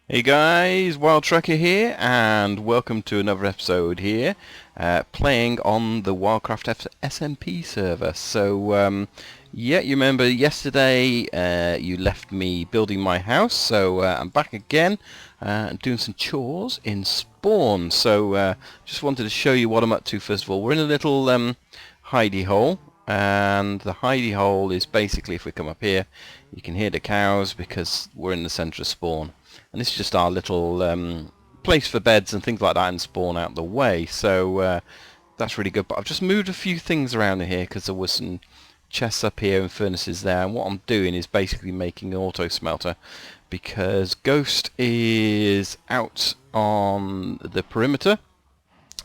Hey guys, Wild Trucker here, and welcome to another episode here, playing on the WildCraft SMP server. So, yeah, you remember yesterday you left me building my house, so I'm back again, doing some chores in Spawn. So, just wanted to show you what I'm up to first of all. We're in a little hidey hole, and the hidey hole is basically, if we come up here, you can hear the cows because we're in the centre of Spawn. And this is just our little place for beds and things like that and Spawn out the way. So that's really good. But I've just moved a few things around in here because there was some chests up here and furnaces there. And what I'm doing is basically making an auto smelter because Ghost is out on the perimeter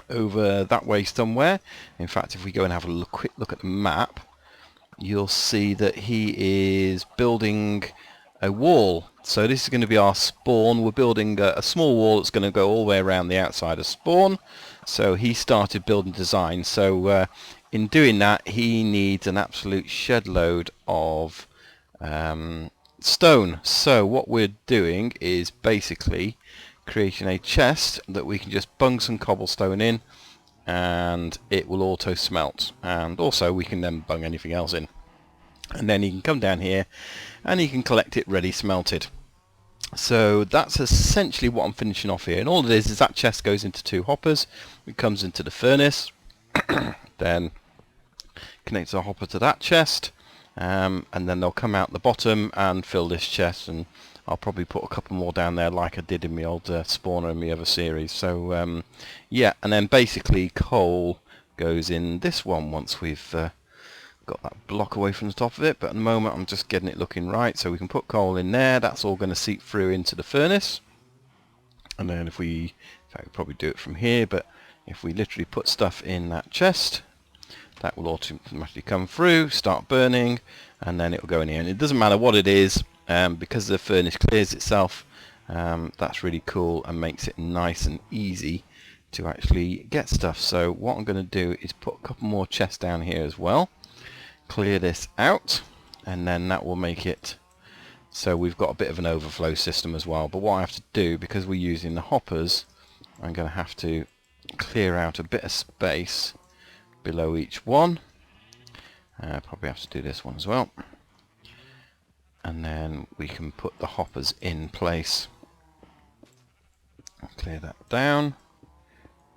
over that way somewhere. In fact, if we go and have a quick look at the map, you'll see that he is building a wall. So this is going to be our spawn. We're building a small wall that's going to go all the way around the outside of spawn. So he started building design. So in doing that, he needs an absolute shed load of stone. So what we're doing is basically creating a chest that we can just bung some cobblestone in, and it will auto smelt. And also we can then bung anything else in. And then he can come down here and he can collect it ready smelted. So that's essentially what I'm finishing off here. And all it is that chest goes into two hoppers. It comes into the furnace, then connects a hopper to that chest, and then they'll come out the bottom and fill this chest. And I'll probably put a couple more down there like I did in my old spawner in my other series. So yeah, and then basically coal goes in this one once we've got that block away from the top of it, but at the moment I'm just getting it looking right. So we can put coal in there. That's all going to seep through into the furnace, and then if we, in fact, we'll probably do it from here, but if we literally put stuff in that chest, that will automatically come through, start burning, and then it will go in here. And it doesn't matter what it is, because the furnace clears itself. That's really cool and makes it nice and easy to actually get stuff. So what I'm going to do is put a couple more chests down here as well, clear this out, and then that will make it so we've got a bit of an overflow system as well. But what I have to do, because we're using the hoppers, I'm going to have to clear out a bit of space below each one. Probably have to do this one as well, and then we can put the hoppers in place. I'll clear that down.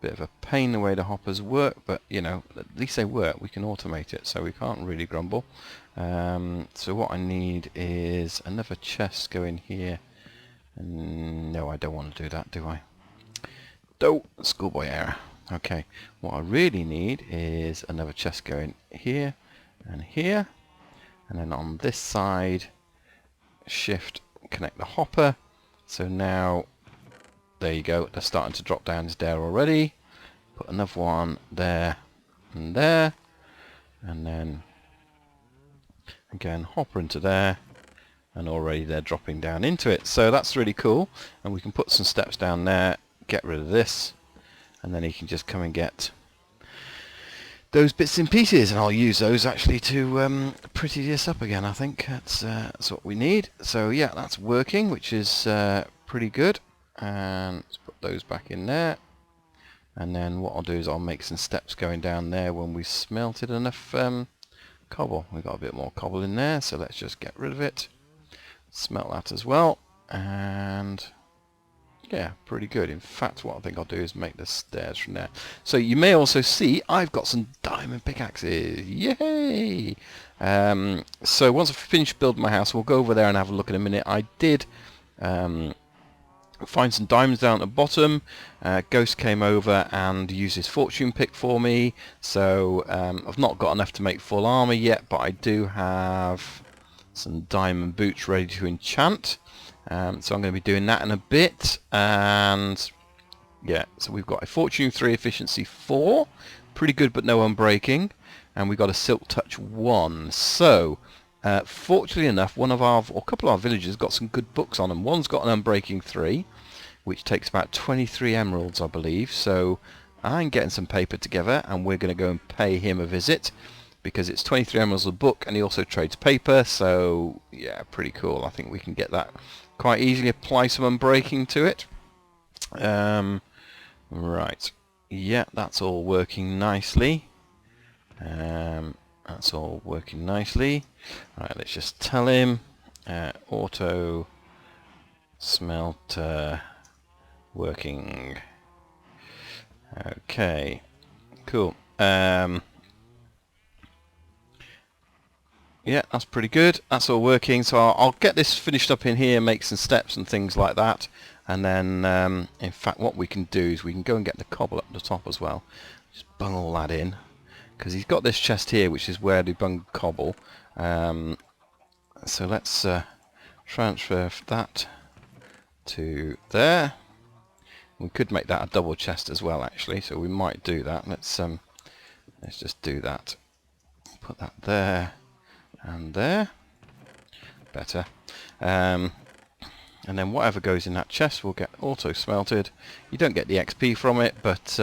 Bit of a pain the way the hoppers work, but you know, at least they work. We can automate it, so we can't really grumble. So what I need is another chest going here. No, I don't want to do that, do I? Oh, schoolboy error. Okay, what I really need is another chest going here and here, and then on this side, shift, connect the hopper. So now, there you go, they're starting to drop down there already. Put another one there and there, and then again hopper into there, and already they're dropping down into it. So that's really cool, and we can put some steps down there, get rid of this, and then he can just come and get those bits and pieces, and I'll use those actually to pretty this up again. I think that's what we need. So yeah, that's working, which is pretty good. And let's put those back in there, and then what I'll do is I'll make some steps going down there when we've smelted enough cobble. We've got a bit more cobble in there, so let's just get rid of it, smelt that as well, and yeah, pretty good. In fact, what I think I'll do is make the stairs from there. So you may also see I've got some diamond pickaxes. Yay! So once I've finished building my house, we'll go over there and have a look in a minute. I did find some diamonds down at the bottom. Ghost came over and used his fortune pick for me, so I've not got enough to make full armor yet, but I do have some diamond boots ready to enchant. So I'm going to be doing that in a bit. And yeah, so we've got a fortune 3, efficiency 4, pretty good but no unbreaking, and we've got a silk touch 1. So fortunately enough, a couple of our villagers got some good books on them. One's got an unbreaking 3, which takes about 23 emeralds, I believe. So I'm getting some paper together, and we're going to go and pay him a visit, because it's 23 emeralds a book, and he also trades paper. So yeah, pretty cool. I think we can get that quite easily apply some unbreaking to it. Right, yeah, that's all working nicely. That's all working nicely. Right, let's just tell him auto smelter working. Okay, cool. Yeah, that's pretty good. That's all working. So I'll get this finished up in here, make some steps and things like that. And then, in fact, what we can do is we can go and get the cobble up the top as well. Just bung all that in. Because he's got this chest here, which is where they bung cobble. So let's transfer that to there. We could make that a double chest as well, actually. So we might do that. Let's just do that. Put that there. And there, better, and then whatever goes in that chest will get auto smelted. You don't get the XP from it, but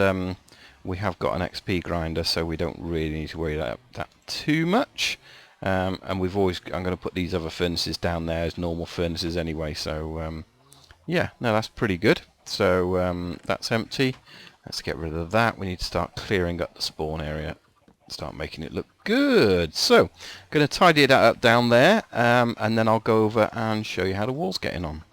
we have got an XP grinder, so we don't really need to worry about that too much. And I'm going to put these other furnaces down there as normal furnaces anyway, so yeah, no, that's pretty good. So that's empty. Let's get rid of that. We need to start clearing up the spawn area. Start making it look good. So, I'm going to tidy that up down there, and then I'll go over and show you how the wall's getting on.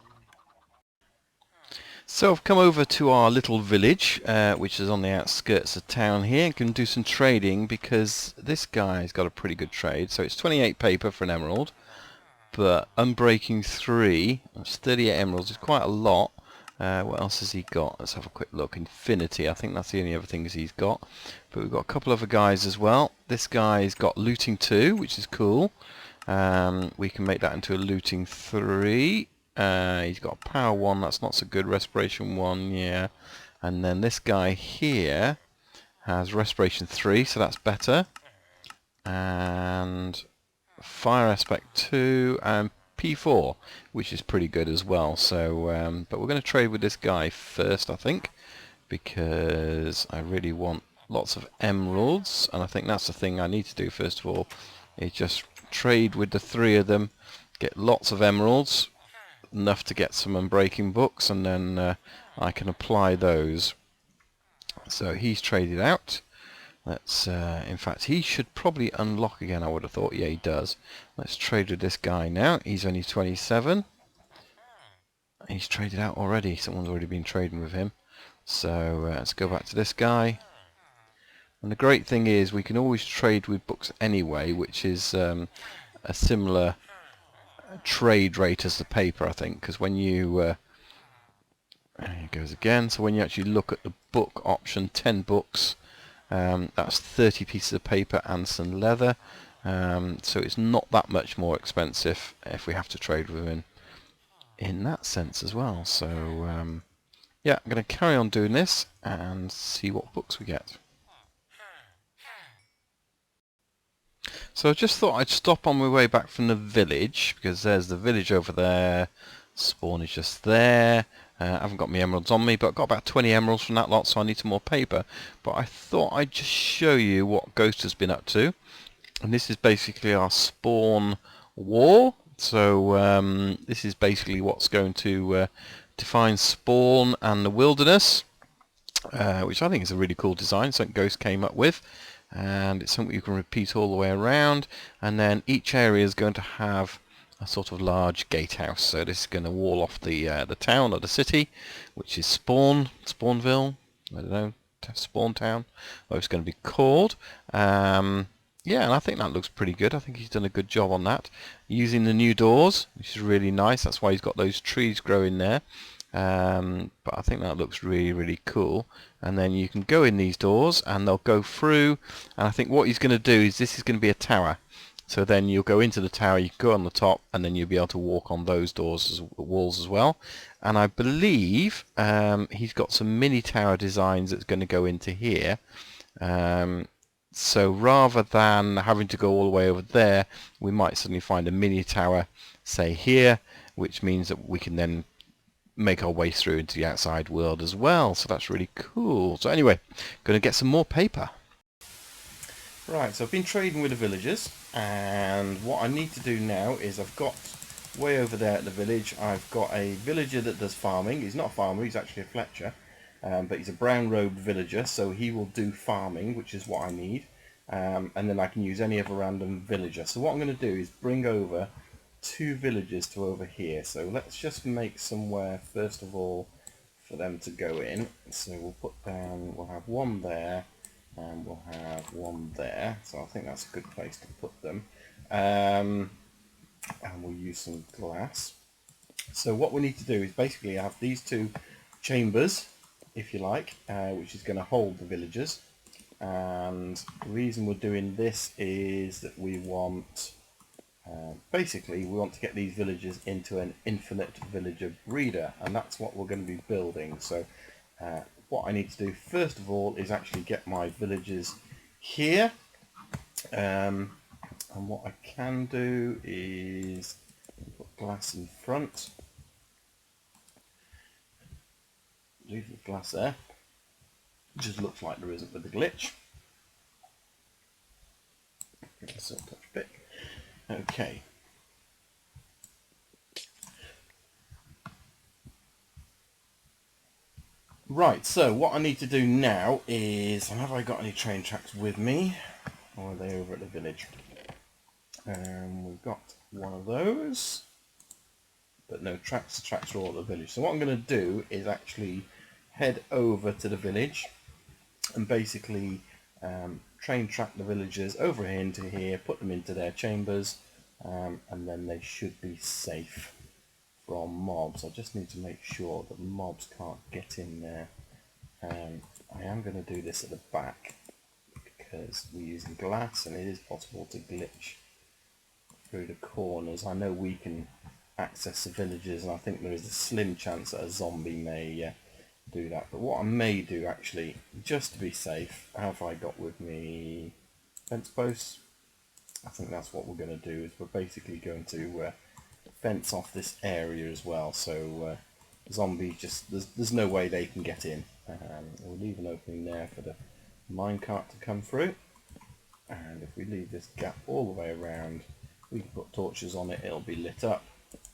So I've come over to our little village, which is on the outskirts of town here, and can do some trading because this guy's got a pretty good trade. So it's 28 paper for an emerald, but unbreaking 3, that's 38 emeralds, is quite a lot. What else has he got? Let's have a quick look. Infinity, I think that's the only other things he's got. But we've got a couple other guys as well. This guy's got looting 2, which is cool. We can make that into a looting 3. He's got power 1, that's not so good. Respiration 1, yeah. And then this guy here has respiration 3, so that's better. And fire aspect 2 and P4, which is pretty good as well. So, but we're going to trade with this guy first, I think, because I really want lots of emeralds, and I think that's the thing I need to do first of all, is just trade with the 3 of them, get lots of emeralds, enough to get some unbreaking books, and then I can apply those. So he's traded out. Let's, in fact, he should probably unlock again, I would have thought. Yeah, he does. Let's trade with this guy now. He's only 27. He's traded out already. Someone's already been trading with him. So let's go back to this guy. And the great thing is we can always trade with books anyway, which is a similar trade rate as the paper, I think, because when you... there it goes again. So when you actually look at the book option, 10 books... that's 30 pieces of paper and some leather, so it's not that much more expensive if we have to trade with him in that sense as well. So yeah, I'm going to carry on doing this and see what books we get. So I just thought I'd stop on my way back from the village, because there's the village over there, spawn is just there. I haven't got my emeralds on me, but I've got about 20 emeralds from that lot, so I need some more paper. But I thought I'd just show you what Ghost has been up to. And this is basically our spawn wall. So this is basically what's going to define spawn and the wilderness, which I think is a really cool design, something Ghost came up with. And it's something you can repeat all the way around. And then each area is going to have a sort of large gatehouse. So this is going to wall off the town or the city, which is Spawnville, I don't know, Spawn Town, what it's going to be called. Yeah, and I think that looks pretty good. I think he's done a good job on that. Using the new doors, which is really nice. That's why he's got those trees growing there. But I think that looks really, really cool. And then you can go in these doors and they'll go through. And I think what he's going to do is this is going to be a tower. So then you'll go into the tower, you can go on the top, and then you'll be able to walk on those doors, walls as well. And I believe he's got some mini tower designs that's going to go into here. So rather than having to go all the way over there, we might suddenly find a mini tower, say here, which means that we can then make our way through into the outside world as well. So that's really cool. So anyway, going to get some more paper. Right, so I've been trading with the villagers, and what I need to do now is I've got way over there at the village, I've got a villager that does farming. He's not a farmer, he's actually a Fletcher, but he's a brown-robed villager, so he will do farming, which is what I need. And then I can use any other random villager. So what I'm going to do is bring over 2 villagers to over here. So let's just make somewhere, first of all, for them to go in. So we'll put down, we'll have one there, and we'll have one there. So I think that's a good place to put them. And we'll use some glass. So what we need to do is basically have these 2 chambers, if you like, which is going to hold the villagers. And the reason we're doing this is that we want, basically we want to get these villagers into an infinite villager breeder, and that's what we're going to be building. So what I need to do first of all is actually get my villagers here, and what I can do is put glass in front, leave the glass there. It just looks like there isn't with the glitch. Silk touch pick. Okay. Right, so what I need to do now is, have I got any train tracks with me? Or are they over at the village? We've got one of those. But no tracks, the tracks are all at the village. So what I'm going to do is actually head over to the village and basically train track the villagers over here into here, put them into their chambers, and then they should be safe from mobs. I just need to make sure that mobs can't get in there. I am going to do this at the back because we're using glass and it is possible to glitch through the corners. I know we can access the villagers, and I think there is a slim chance that a zombie may do that. But what I may do actually, just to be safe, have I got with me fence posts? I think that's what we're going to do, is we're basically going to fence off this area as well, so zombies just, there's no way they can get in. We'll leave an opening there for the minecart to come through, and if we leave this gap all the way around, we can put torches on it, it'll be lit up.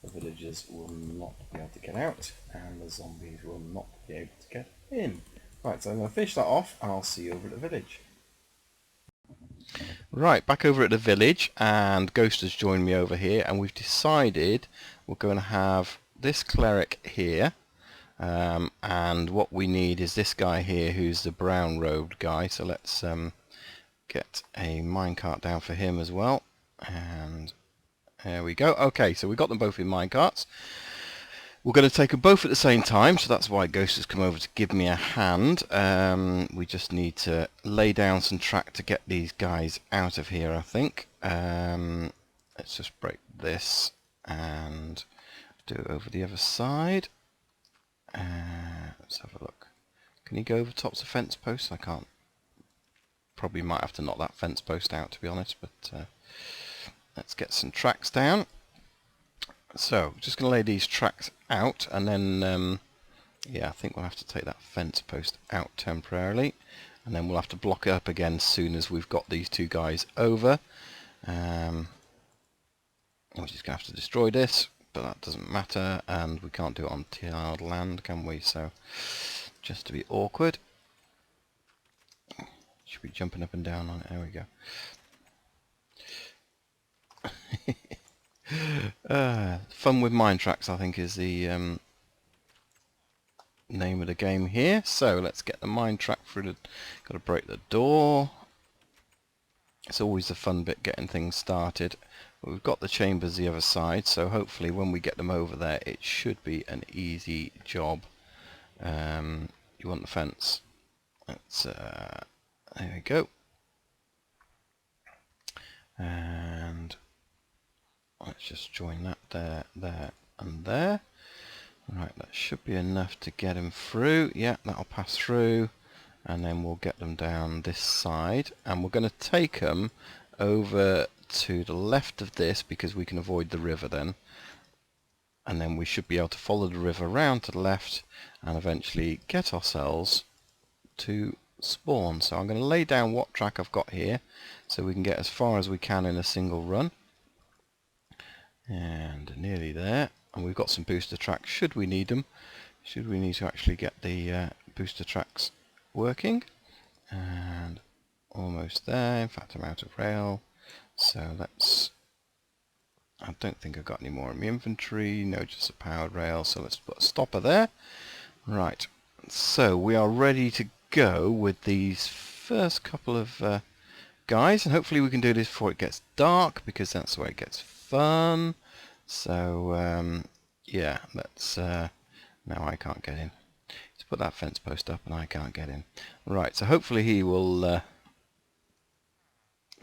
The villagers will not be able to get out, and the zombies will not be able to get in. Right, so I'm going to finish that off, and I'll see you over at the village. Right, back over at the village, and Ghost has joined me over here, and we've decided we're going to have this cleric here, and what we need is this guy here who's the brown-robed guy, so let's get a minecart down for him as well, and there we go. Okay, so we got them both in minecarts. We're going to take them both at the same time, so that's why Ghost has come over to give me a hand. We just need to lay down some track to get these guys out of here, I think. Let's just break this and do it over the other side. Let's have a look. Can he go over tops of fence posts? I can't. Probably might have to knock that fence post out, to be honest, but let's get some tracks down. So, just going to lay these tracks out, and then, yeah, I think we'll have to take that fence post out temporarily, and then we'll have to block it up again as soon as we've got these 2 guys over. We're just going to have to destroy this, but that doesn't matter, and we can't do it on tiled land, can we? So, just to be awkward. Should be jumping up and down on it. There we go. Fun with mine tracks, I think, is the name of the game here. So let's get the mine track through the. Got to break the door. It's always the fun bit, getting things started. But we've got the chambers the other side, so hopefully when we get them over there, it should be an easy job. You want the fence? Let's. There we go. And let's just join that there, there, and there. Right, that should be enough to get them through. Yeah, that'll pass through, and then we'll get them down this side, and we're going to take them over to the left of this because we can avoid the river then, and then we should be able to follow the river round to the left and eventually get ourselves to spawn. So I'm going to lay down what track I've got here so we can get as far as we can in a single run. And nearly there. And we've got some booster tracks should we need them. Should we need to actually get the booster tracks working. And almost there. In fact, I'm out of rail. So let's... I don't think I've got any more in my inventory. No, just a powered rail. So let's put a stopper there. Right. So we are ready to go with these first couple of guys. And hopefully we can do this before it gets dark, because that's where it gets fun. So yeah, let's... now I can't get in. Let's put that fence post up and I can't get in. Right, so hopefully he will... look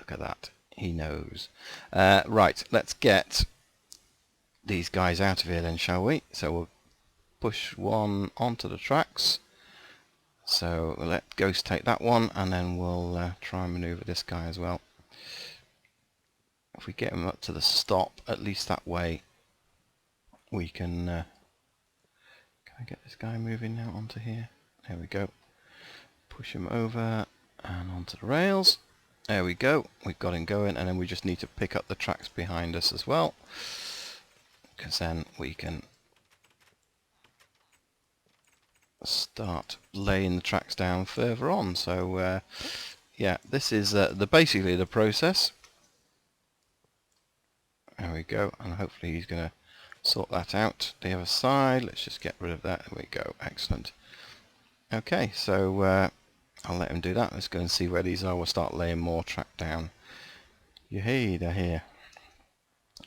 at that. He knows. Right, let's get these guys out of here then, shall we? So we'll push one onto the tracks. So we'll let Ghost take that one, and then we'll try and maneuver this guy as well. If we get him up to the stop, at least that way we can... can I get this guy moving now onto here? There we go. Push him over and onto the rails. There we go. We've got him going, and then we just need to pick up the tracks behind us as well, because then we can start laying the tracks down further on. So yeah, this is basically the process. There we go, and hopefully he's going to sort that out. The other side, let's just get rid of that. There we go, excellent. Okay, so I'll let him do that. Let's go and see where these are. We'll start laying more track down. Yay, they're here.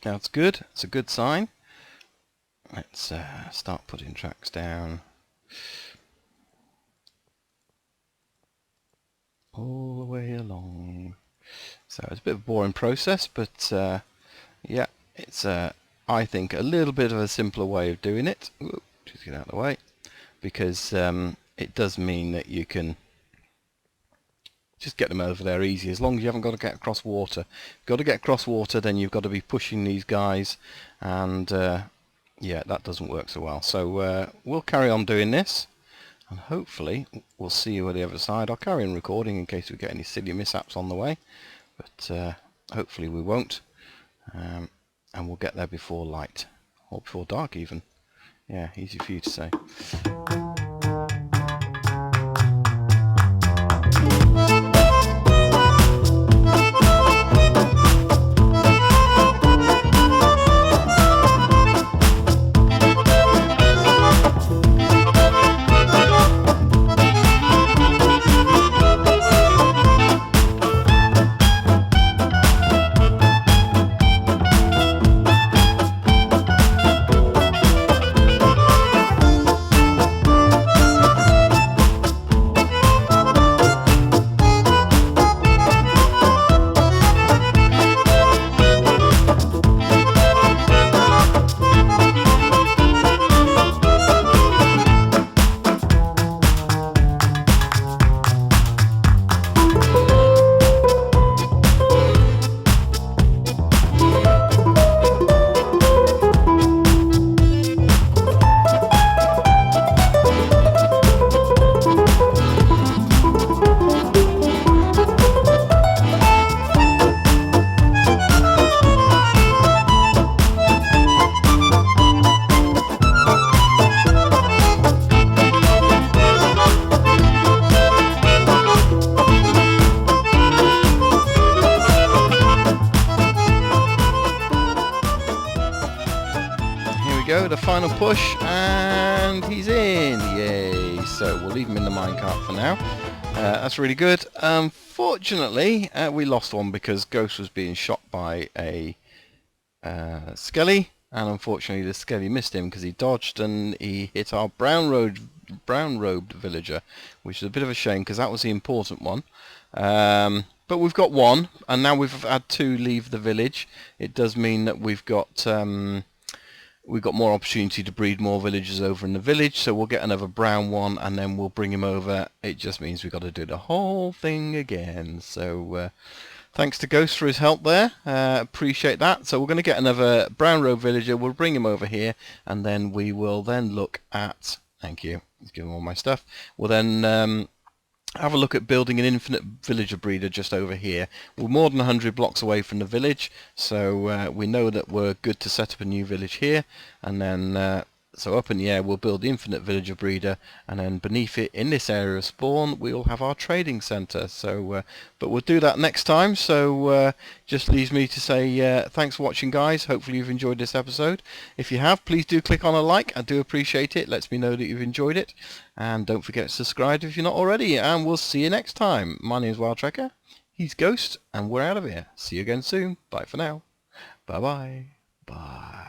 That's good. It's a good sign. Let's start putting tracks down. All the way along. So it's a bit of a boring process, but yeah, it's I think a little bit of a simpler way of doing it. Ooh, just get out of the way, because it does mean that you can just get them over there easy, as long as you haven't got to get across water. If you've got to get across water, then you've got to be pushing these guys, and yeah, that doesn't work so well. So we'll carry on doing this, and hopefully we'll see you at the other side. I'll carry on recording in case we get any silly mishaps on the way, but hopefully we won't, and we'll get there before light, or before dark even. Yeah, easy for you to say. Go, the final push, and he's in. Yay. So we'll leave him in the minecart for now. That's really good. Unfortunately, we lost one because Ghost was being shot by a skelly, and unfortunately the skelly missed him because he dodged and he hit our brown-robed villager, which is a bit of a shame because that was the important one. But we've got one, and now we've had two leave the village. It does mean that we've got more opportunity to breed more villagers over in the village, so we'll get another brown one and then we'll bring him over. It just means we've got to do the whole thing again. So thanks to Ghost for his help there. Appreciate that. So we're going to get another brown road villager. We'll bring him over here, and then we will then look at... Thank you. He's giving all my stuff. We'll then have a look at building an infinite villager breeder just over here. We're more than 100 blocks away from the village, so we know that we're good to set up a new village here, and then so up in the air we'll build the infinite villager breeder, and then beneath it in this area of spawn we'll have our trading center. So but we'll do that next time, so just leaves me to say thanks for watching, guys. Hopefully you've enjoyed this episode. If you have, please do click on a like. I do appreciate it. Lets me know that you've enjoyed it, and don't forget to subscribe if you're not already, and we'll see you next time. My name is WildTrekker, he's Ghost, and we're out of here. See you again soon. Bye for now. Bye bye. Bye.